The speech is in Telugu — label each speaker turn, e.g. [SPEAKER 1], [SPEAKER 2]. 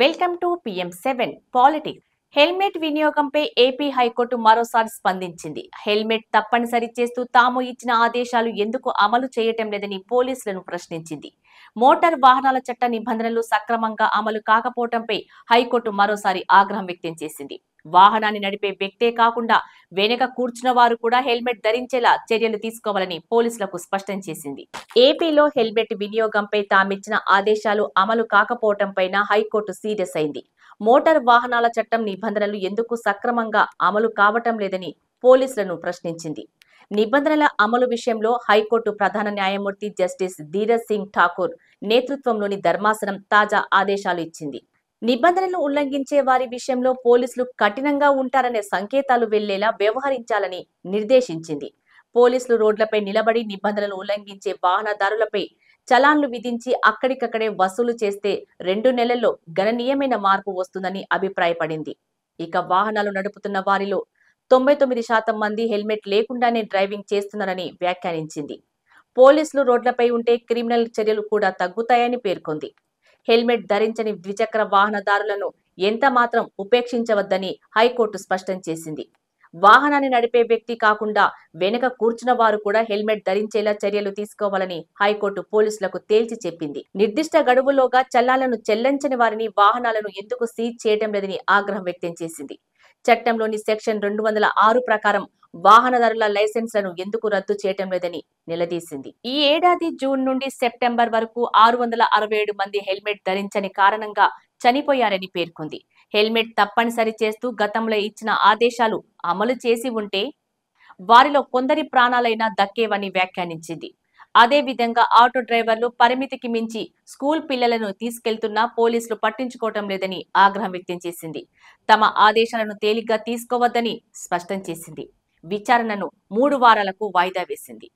[SPEAKER 1] Welcome to PM7 politics. Helmet వినియోగంపై ఏపీ హైకోర్టు మరోసారి స్పందించింది. హెల్మెట్ తప్పనిసరి చేస్తూ తాము ఇచ్చిన ఆదేశాలు ఎందుకు అమలు చేయటం లేదని పోలీసులను ప్రశ్నించింది. మోటార్ వాహనాల చట్ట నిబంధనలు సక్రమంగా అమలు కాకపోవడంపై హైకోర్టు మరోసారి ఆగ్రహం వ్యక్తం చేసింది. వాహనాన్ని నడిపే వ్యక్తే కాకుండా వెనక కూర్చున్న వారు కూడా హెల్మెట్ ధరించేలా చర్యలు తీసుకోవాలని పోలీసులకు స్పష్టం చేసింది. ఏపీలో హెల్మెట్ వినియోగంపై తామిచ్చిన ఆదేశాలు అమలు కాకపోవడంపైన హైకోర్టు సీరియస్ అయింది. మోటార్ వాహనాల చట్టం నిబంధనలు ఎందుకు సక్రమంగా అమలు కావటం లేదని పోలీసులను ప్రశ్నించింది. నిబంధనల అమలు విషయంలో హైకోర్టు ప్రధాన న్యాయమూర్తి జస్టిస్ ధీరజ్ సింగ్ ఠాకూర్ నేతృత్వంలోని ధర్మాసనం తాజా ఆదేశాలు ఇచ్చింది. నిబంధనలను ఉల్లంఘించే వారి విషయంలో పోలీసులు కఠినంగా ఉంటారనే సంకేతాలు వెళ్లేలా వ్యవహరించాలని నిర్దేశించింది. పోలీసులు రోడ్లపై నిలబడి నిబంధనలు ఉల్లంఘించే వాహనదారులపై చలాన్లు విధించి అక్కడికక్కడే వసూలు చేస్తే 2 నెలల్లో గణనీయమైన మార్పు వస్తుందని అభిప్రాయపడింది. ఇక వాహనాలు నడుపుతున్న వారిలో 99% మంది హెల్మెట్ లేకుండానే డ్రైవింగ్ చేస్తున్నారని వ్యాఖ్యానించింది. పోలీసులు రోడ్లపై ఉంటే క్రిమినల్ చర్యలు కూడా తగ్గుతాయని పేర్కొంది. హెల్మెట్ ధరించని ద్విచక్ర వాహనదారులను ఎంత మాత్రం ఉపేక్షించవద్దని హైకోర్టు స్పష్టం చేసింది. వాహనాన్ని నడిపే వ్యక్తి కాకుండా వెనుక కూర్చున్న వారు కూడా హెల్మెట్ ధరించేలా చర్యలు తీసుకోవాలని హైకోర్టు పోలీసులకు తేల్చి చెప్పింది. నిర్దిష్ట గడువులోగా చల్లాలను చెల్లించని వారిని వాహనాలను ఎందుకు సీజ్ చేయడం లేదని ఆగ్రహం వ్యక్తం చేసింది. చట్టంలోని సెక్షన్ 206 ప్రకారం వాహనదారుల లైసెన్స్లను ఎందుకు రద్దు చేయటం లేదని నిలదీసింది. ఈ ఏడాది జూన్ నుండి సెప్టెంబర్ వరకు 667 మంది హెల్మెట్ ధరించని కారణంగా చనిపోయారని పేర్కొంది. హెల్మెట్ తప్పనిసరి చేస్తూ గతంలో ఇచ్చిన ఆదేశాలు అమలు చేసి ఉంటే వారిలో కొందరి ప్రాణాలైనా దక్కేవని వ్యాఖ్యానించింది. అదే విధంగా ఆటో డ్రైవర్లు పరిమితికి మించి స్కూల్ పిల్లలను తీసుకెళ్తున్నా పోలీసులు పట్టించుకోవటం లేదని ఆగ్రహం వ్యక్తం చేసింది. తమ ఆదేశాలను తేలిగ్గా తీసుకోవద్దని స్పష్టం చేసింది. విచారణను 3 వారాలకు వాయిదా వేసింది.